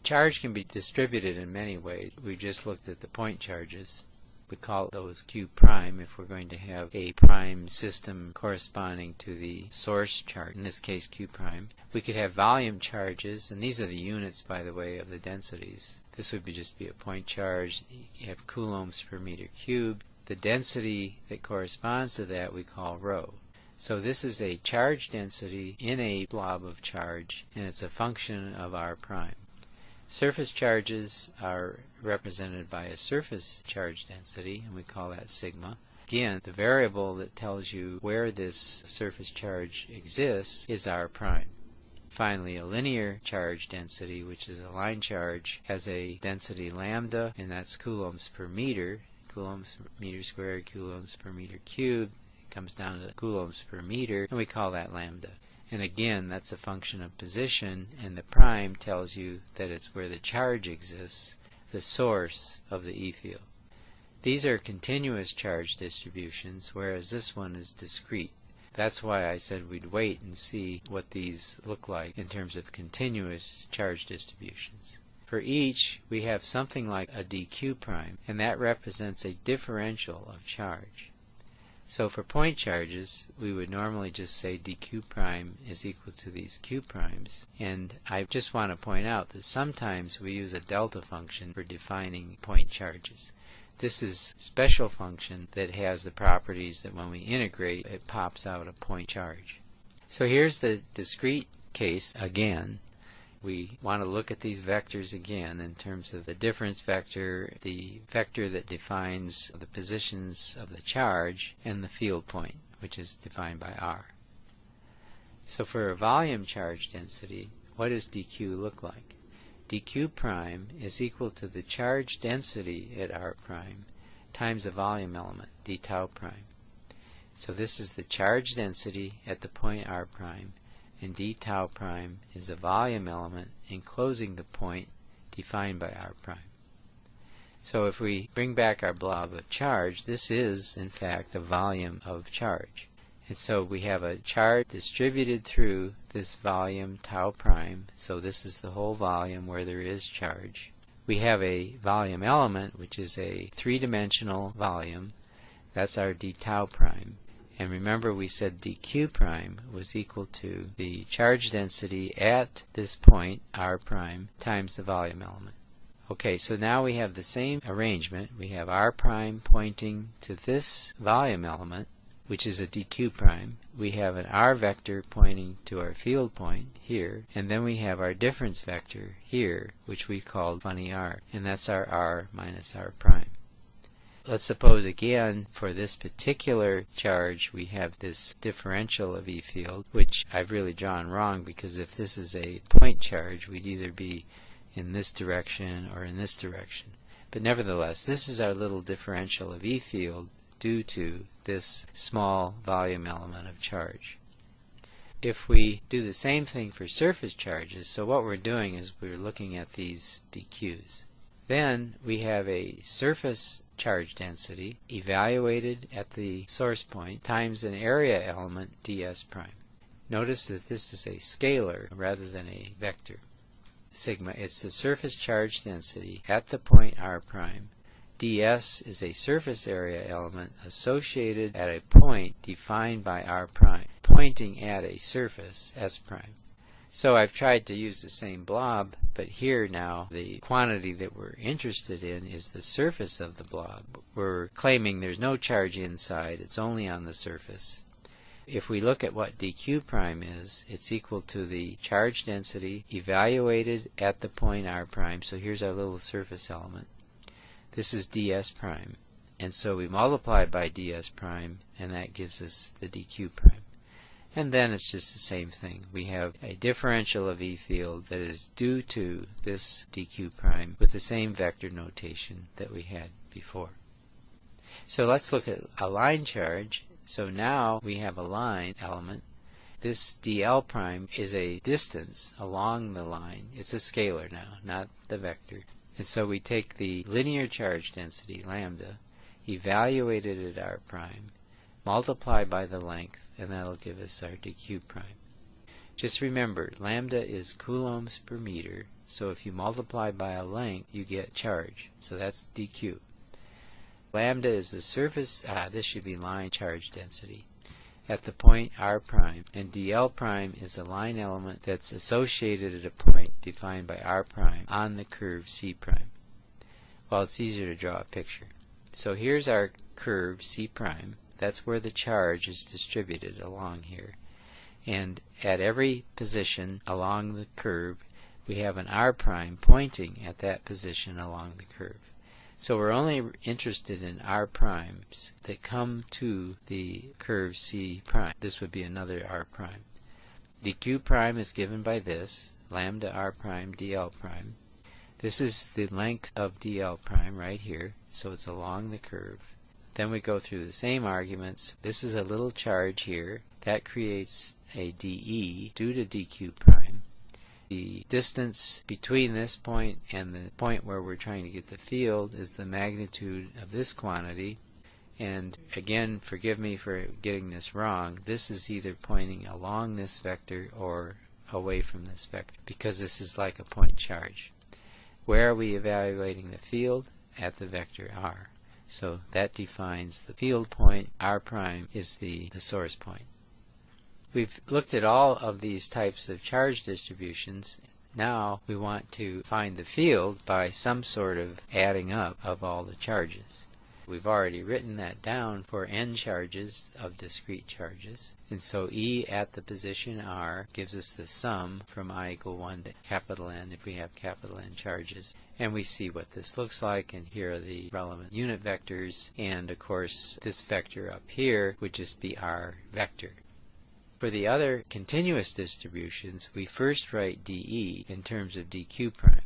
Charge can be distributed in many ways. We just looked at the point charges. We call those Q prime if we're going to have a prime system corresponding to the source charge, in this case Q prime. We could have volume charges, and these are the units, by the way, of the densities. This would just be a point charge. You have coulombs per meter cubed. The density that corresponds to that we call rho. So this is a charge density in a blob of charge, and it's a function of R prime. Surface charges are represented by a surface charge density, and we call that sigma. Again, the variable that tells you where this surface charge exists is R prime. Finally, a linear charge density, which is a line charge, has a density lambda, and that's coulombs per meter. Coulombs per meter squared, coulombs per meter cubed. It comes down to coulombs per meter, and we call that lambda. And again, that's a function of position, and the prime tells you that it's where the charge exists, the source of the E field. These are continuous charge distributions, whereas this one is discrete. That's why I said we'd wait and see what these look like in terms of continuous charge distributions. For each, we have something like a dq prime, and that represents a differential of charge. So for point charges, we would normally just say dq prime is equal to these q primes. And I just want to point out that sometimes we use a delta function for defining point charges. This is a special function that has the properties that when we integrate, it pops out a point charge. So here's the discrete case again. We want to look at these vectors again in terms of the difference vector, the vector that defines the positions of the charge, and the field point, which is defined by R. So for a volume charge density, what does dq look like? dq prime is equal to the charge density at R prime times the volume element, d tau prime. So this is the charge density at the point R prime, and d tau prime is the volume element enclosing the point defined by R prime. So if we bring back our blob of charge, this is in fact a volume of charge. And so we have a charge distributed through this volume tau prime, so this is the whole volume where there is charge. We have a volume element, which is a three-dimensional volume. That's our d tau prime. And remember, we said dq prime was equal to the charge density at this point, R prime, times the volume element. Okay, so now we have the same arrangement. We have R prime pointing to this volume element, which is a dq prime. We have an R vector pointing to our field point here, and then we have our difference vector here, which we called funny R, and that's our R minus R prime. Let's suppose again for this particular charge we have this differential of E field, which I've really drawn wrong, because if this is a point charge we'd either be in this direction or in this direction. But nevertheless, this is our little differential of E field due to this small volume element of charge. If we do the same thing for surface charges, so what we're doing is we're looking at these dq's. Then we have a surface charge density evaluated at the source point times an area element ds prime. Notice that this is a scalar rather than a vector. Sigma, it's the surface charge density at the point R prime. ds is a surface area element associated at a point defined by R prime, pointing at a surface S prime. So I've tried to use the same blob, but here now the quantity that we're interested in is the surface of the blob. We're claiming there's no charge inside, it's only on the surface. If we look at what dq prime is, it's equal to the charge density evaluated at the point R prime. So here's our little surface element. This is ds prime. And so we multiply by ds prime, and that gives us the dq prime. And then it's just the same thing. We have a differential of E field that is due to this dq prime with the same vector notation that we had before. So let's look at a line charge. So now we have a line element. This dl prime is a distance along the line. It's a scalar now, not the vector. And so we take the linear charge density, lambda, evaluate it at R prime, multiply by the length, and that'll give us our dq prime. Just remember, lambda is coulombs per meter, So if you multiply by a length, you get charge. So that's dq. Lambda is the surface, this should be line charge density, at the point r prime, and dl prime is a line element that's associated at a point defined by r prime on the curve c prime. Well, it's easier to draw a picture. So here's our curve c prime. That's where the charge is distributed along here. And at every position along the curve, we have an r prime pointing at that position along the curve. So we're only interested in r primes that come to the curve c prime. This would be another r prime. dq prime is given by this, lambda r prime dl prime. This is the length of dl prime right here, so it's along the curve. Then we go through the same arguments. This is a little charge here. That creates a dE due to dq prime. The distance between this point and the point where we're trying to get the field is the magnitude of this quantity. And again, forgive me for getting this wrong. This is either pointing along this vector or away from this vector, because this is like a point charge. Where are we evaluating the field? At the vector r. So that defines the field point. R prime is the source point. We've looked at all of these types of charge distributions. Now we want to find the field by some sort of adding up of all the charges. We've already written that down for n charges of discrete charges. And so E at the position r gives us the sum from I equal 1 to capital N if we have capital N charges. And we see what this looks like, and here are the relevant unit vectors. And of course, this vector up here would just be r vector. For the other continuous distributions, we first write dE in terms of dq prime.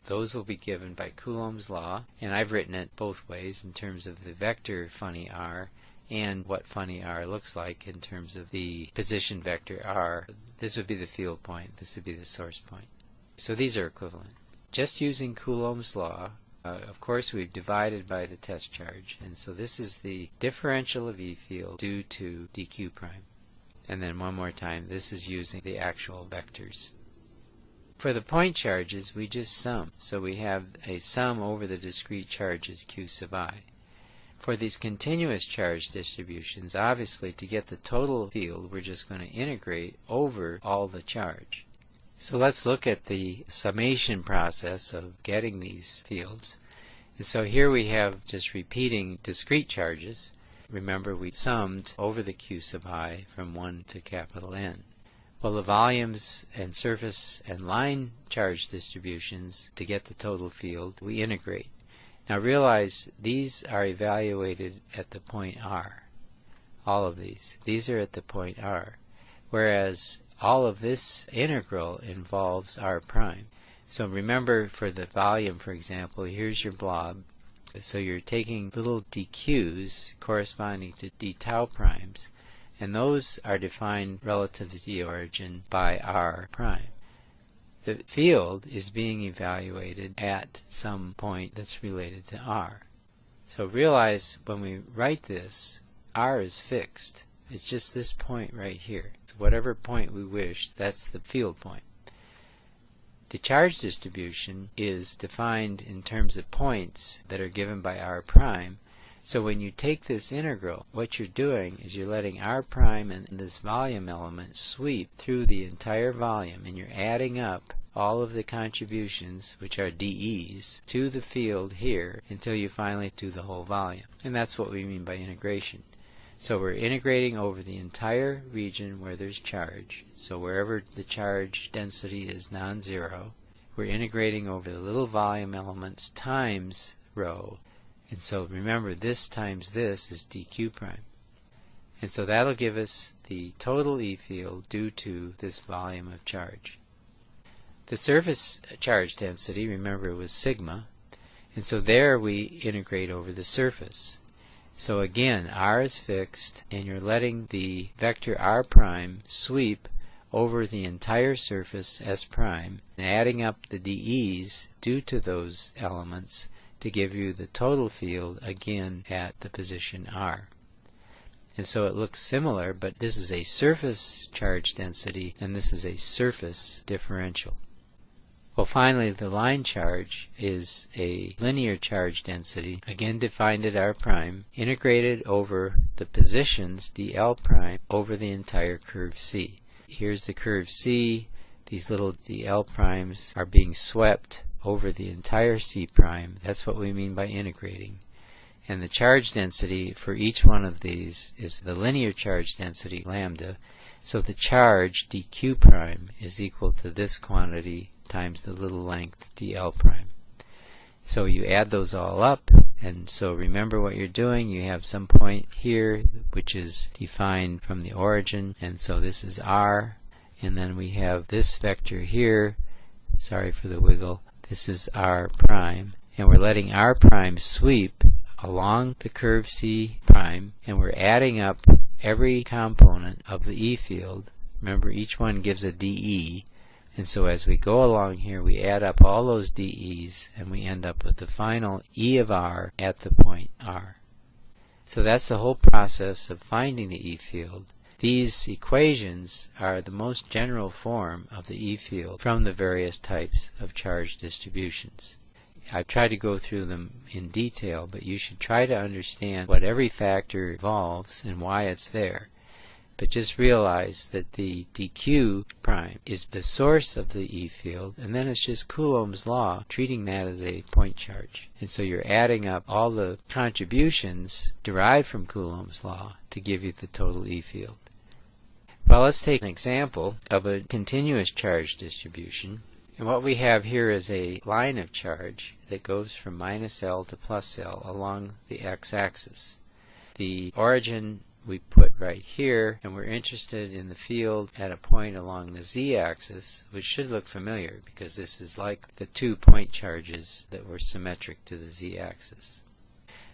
Those will be given by Coulomb's law, and I've written it both ways in terms of the vector funny r and what funny r looks like in terms of the position vector r. This would be the field point, this would be the source point. So these are equivalent. Just using Coulomb's law, of course we've divided by the test charge, and so this is the differential of E field due to dq prime. And then one more time, this is using the actual vectors. For the point charges, we just sum. So we have a sum over the discrete charges q sub I. For these continuous charge distributions, obviously to get the total field, we're just going to integrate over all the charge. So let's look at the summation process of getting these fields. And so here we have just repeating discrete charges. Remember, we summed over the q sub I from 1 to capital N. Well, the volumes and surface and line charge distributions, to get the total field, we integrate. Now realize these are evaluated at the point r. All of these. These are at the point r. Whereas all of this integral involves r prime. So remember, for the volume, for example, here's your blob. So you're taking little dq's corresponding to d tau primes, and those are defined relative to the origin by r prime. The field is being evaluated at some point that's related to r. So realize when we write this, r is fixed. It's just this point right here. So whatever point we wish, that's the field point. The charge distribution is defined in terms of points that are given by r prime. So when you take this integral, what you're doing is you're letting r prime and this volume element sweep through the entire volume, and you're adding up all of the contributions, which are dE's, to the field here until you finally do the whole volume. And that's what we mean by integration. So we're integrating over the entire region where there's charge. So wherever the charge density is non-zero, we're integrating over the little volume elements times rho. And so remember, this times this is dq prime. And so that'll give us the total E field due to this volume of charge. The surface charge density, remember, it was sigma. And so there we integrate over the surface. So again, r is fixed, and you're letting the vector r prime sweep over the entire surface s prime, and adding up the dE's due to those elements to give you the total field again at the position r. And so it looks similar, but this is a surface charge density and this is a surface differential. Well, finally, the line charge is a linear charge density, again defined at r prime, integrated over the positions dl prime over the entire curve C. Here's the curve C. These little dl primes are being swept over the entire C prime. That's what we mean by integrating. And the charge density for each one of these is the linear charge density lambda. So the charge dq prime is equal to this quantity times the little length dl prime. So you add those all up, and so remember what you're doing. You have some point here which is defined from the origin, and so this is r, and then we have this vector here, sorry for the wiggle, this is r prime, and we're letting r prime sweep along the curve C prime, and we're adding up every component of the E field. Remember, each one gives a dE, and so as we go along here we add up all those dE's and we end up with the final E of r at the point r. So that's the whole process of finding the E field. These equations are the most general form of the E field from the various types of charge distributions. I've tried to go through them in detail, but you should try to understand what every factor involves and why it's there. But just realize that the dq prime is the source of the E field, and then it's just Coulomb's law, treating that as a point charge. And so you're adding up all the contributions derived from Coulomb's law to give you the total E field. Well, let's take an example of a continuous charge distribution. And what we have here is a line of charge that goes from minus L to plus L along the x-axis. The origin we put right here, and we're interested in the field at a point along the z-axis, which should look familiar because this is like the 2 point charges that were symmetric to the z-axis.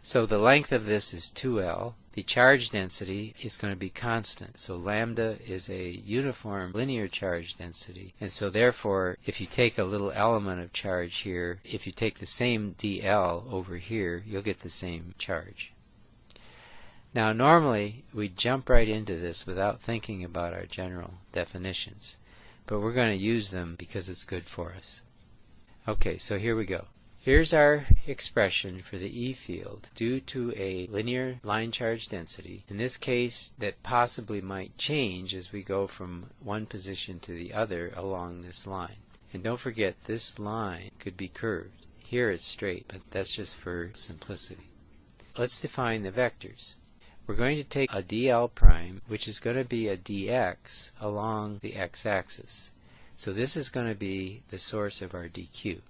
So the length of this is 2L. The charge density is going to be constant. So lambda is a uniform linear charge density. And so therefore, if you take a little element of charge here, if you take the same dl over here, you'll get the same charge. Now normally we jump right into this without thinking about our general definitions, but we're going to use them because it's good for us. Okay, so here we go. Here's our expression for the E field due to a linear line charge density, in this case that possibly might change as we go from one position to the other along this line. And don't forget, this line could be curved. Here it's straight, but that's just for simplicity. Let's define the vectors. We're going to take a dl prime, which is going to be a dx along the x-axis. So this is going to be the source of our dq.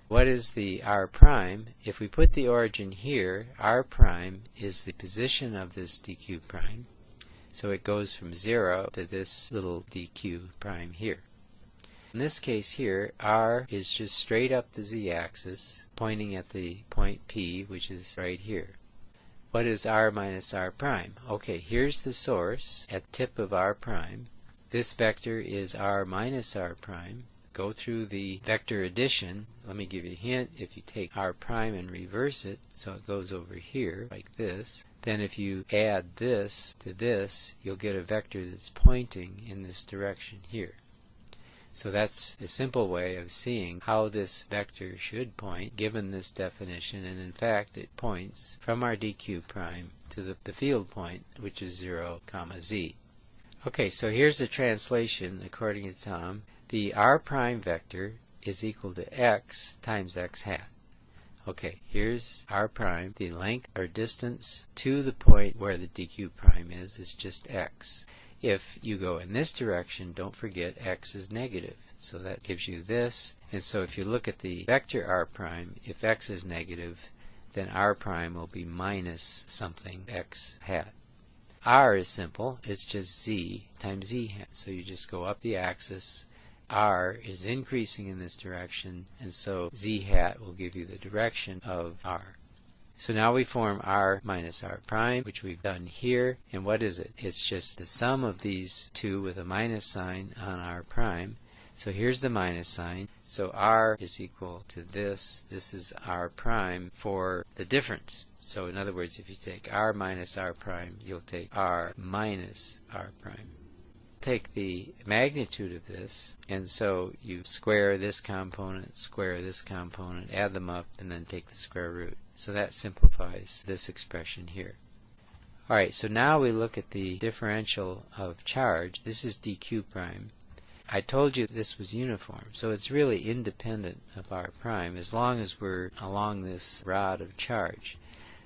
What is the r prime? If we put the origin here, r prime is the position of this dq prime. So it goes from 0 to this little dq prime here. In this case here, r is just straight up the z-axis, pointing at the point P, which is right here. What is r minus r prime? Okay, here's the source at the tip of r prime. This vector is r minus r prime. Go through the vector addition. Let me give you a hint. If you take r prime and reverse it, so it goes over here like this, then if you add this to this, you'll get a vector that's pointing in this direction here. So that's a simple way of seeing how this vector should point given this definition, and in fact it points from our dq prime to the field point, which is 0, z. Okay, so here's the translation according to Tom. The r prime vector is equal to x times x hat. Okay, here's r prime. The length or distance to the point where the dq prime is just x. If you go in this direction, don't forget x is negative. So that gives you this. And so if you look at the vector r prime, if x is negative, then r prime will be minus something x hat. R is simple. It's just z times z hat. So you just go up the axis. R is increasing in this direction, and so z hat will give you the direction of r. So now we form r minus r prime, which we've done here. And what is it? It's just the sum of these two with a minus sign on r prime. So here's the minus sign. So r is equal to this. This is r prime for the difference. So in other words, if you take r minus r prime, you'll take r minus r prime. take the magnitude of this, and so you square this component, add them up, and then take the square root. So that simplifies this expression here. Alright, so now we look at the differential of charge. This is dq prime. I told you this was uniform, so it's really independent of r prime as long as we're along this rod of charge.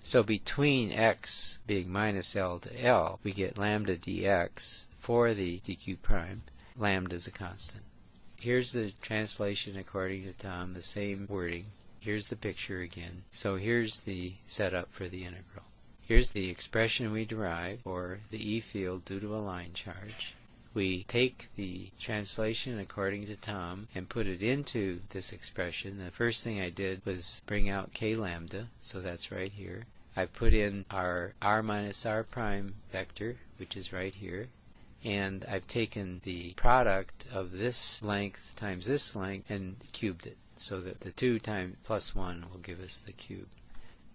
So between x being minus L to L, we get lambda dx for the dq prime. Lambda is a constant. Here's the translation according to Tom, the same wording. Here's the picture again. So here's the setup for the integral. Here's the expression we derive for the E field due to a line charge. We take the translation according to Tom and put it into this expression. The first thing I did was bring out k lambda, so that's right here. I put in our r minus r prime vector, which is right here, and I've taken the product of this length times this length and cubed it, so that the 2 times plus 1 will give us the cube.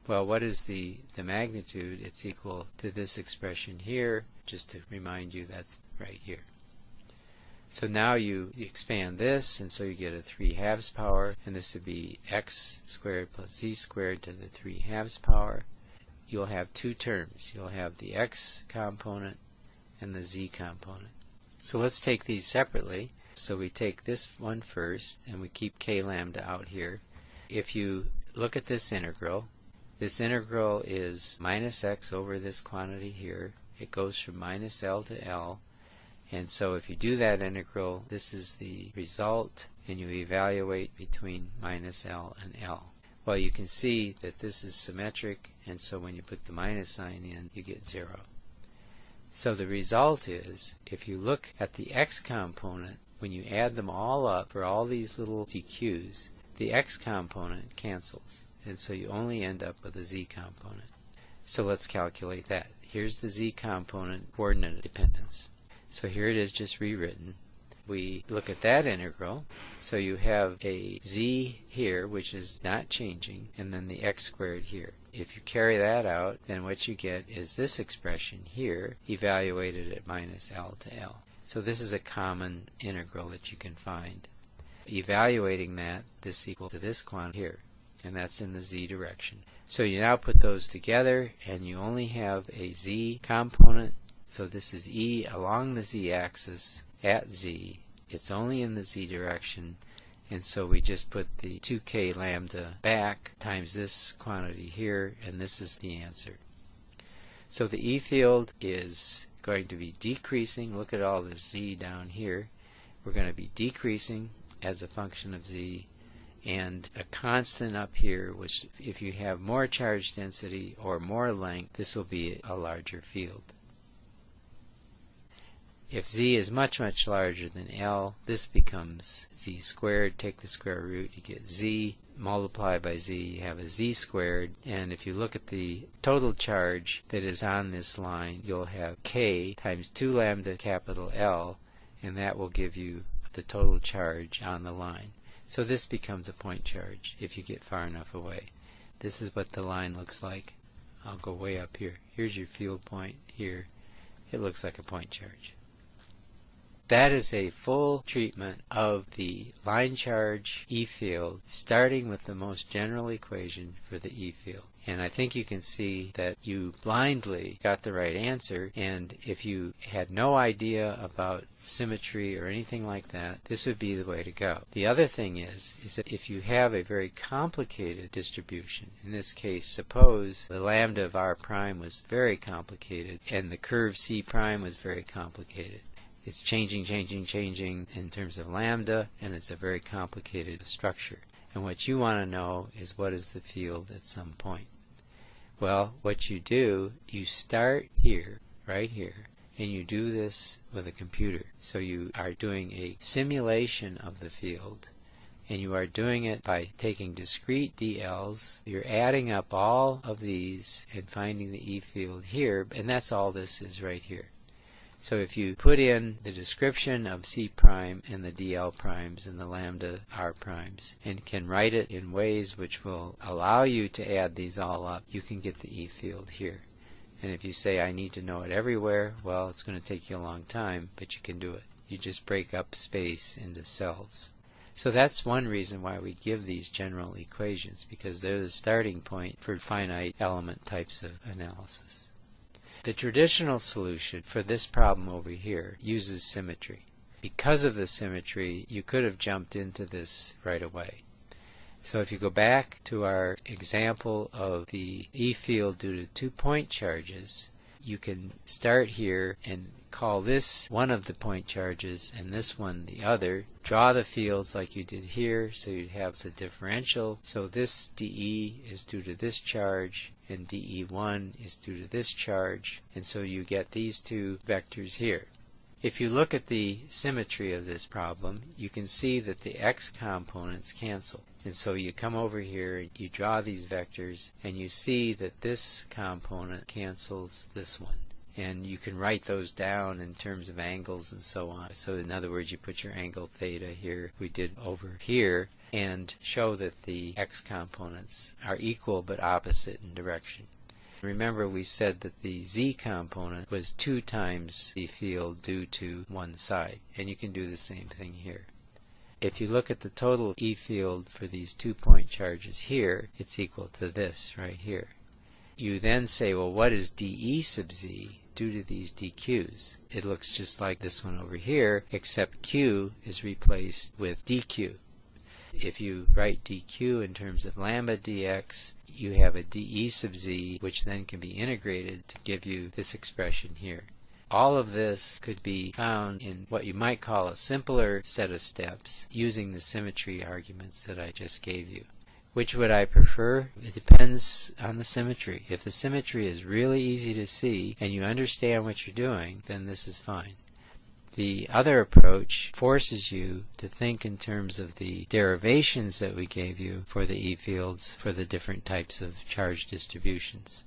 Well, what is the magnitude? It's equal to this expression here. Just to remind you, that's right here. So now you expand this, and so you get a 3/2 power, and this would be x squared plus z squared to the 3/2 power. You'll have two terms. You'll have the x component and the z component. So let's take these separately. So we take this one first, and we keep k lambda out here. If you look at this integral is minus x over this quantity here. It goes from minus L to L. And so if you do that integral, this is the result, and you evaluate between minus L and L. Well, you can see that this is symmetric, and so when you put the minus sign in, you get 0. So the result is, if you look at the x component, when you add them all up for all these little dq's, the x component cancels, and so you only end up with a z component. So let's calculate that. Here's the z component coordinate dependence. So here it is just rewritten. We look at that integral, so you have a z here which is not changing, and then the x squared here. If you carry that out, then what you get is this expression here evaluated at minus L to L. So this is a common integral that you can find. Evaluating that, this equal to this quantity here, and that's in the z direction. So you now put those together, and you only have a z component. So this is E along the z-axis at z. It's only in the z direction, and so we just put the 2k lambda back times this quantity here, and this is the answer. So the E field is going to be decreasing. Look at all the z down here. We're going to be decreasing as a function of z, and a constant up here, which if you have more charge density or more length, this will be a larger field. If z is much, much larger than L, this becomes z squared. Take the square root, you get z. Multiply by z, you have a z squared. And if you look at the total charge that is on this line, you'll have k times 2 lambda capital L, and that will give you the total charge on the line. So this becomes a point charge if you get far enough away. This is what the line looks like. I'll go way up here. Here's your field point here. It looks like a point charge. That is a full treatment of the line charge E field, starting with the most general equation for the E field. And I think you can see that you blindly got the right answer, and if you had no idea about symmetry or anything like that, this would be the way to go. The other thing is that if you have a very complicated distribution, in this case, suppose the lambda of r prime was very complicated, and the curve C prime was very complicated. It's changing in terms of lambda, and it's a very complicated structure. And what you want to know is what is the field at some point. Well, what you do, you start here, right here, and you do this with a computer. So you are doing a simulation of the field, and you are doing it by taking discrete dLs. You're adding up all of these and finding the E field here, and that's all this is right here. So if you put in the description of C prime and the dl primes and the lambda r primes and can write it in ways which will allow you to add these all up, you can get the E field here. And if you say, I need to know it everywhere, well, it's going to take you a long time, but you can do it. You just break up space into cells. So that's one reason why we give these general equations, because they're the starting point for finite element types of analysis. The traditional solution for this problem over here uses symmetry. Because of the symmetry, you could have jumped into this right away. So if you go back to our example of the E field due to 2 point charges, you can start here and call this one of the point charges and this one the other. Draw the fields like you did here, so you'd have the differential. So this dE is due to this charge and dE1 is due to this charge, and so you get these two vectors here. If you look at the symmetry of this problem, you can see that the x components cancel. And so you come over here, you draw these vectors, and you see that this component cancels this one. And you can write those down in terms of angles and so on. So in other words, you put your angle theta here, we did over here, and show that the x components are equal but opposite in direction. Remember, we said that the z component was 2 times the field due to one side, and you can do the same thing here. If you look at the total E field for these 2 point charges here, it's equal to this right here. You then say, well, what is dE sub z due to these dq's? It looks just like this one over here, except q is replaced with dq. If you write dq in terms of lambda dx, you have a dE sub z, which then can be integrated to give you this expression here. All of this could be found in what you might call a simpler set of steps using the symmetry arguments that I just gave you. Which would I prefer? It depends on the symmetry. If the symmetry is really easy to see and you understand what you're doing, then this is fine. The other approach forces you to think in terms of the derivations that we gave you for the E fields for the different types of charge distributions.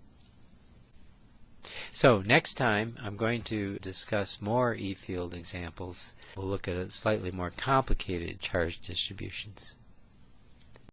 So next time I'm going to discuss more E field examples. We'll look at slightly more complicated charge distributions.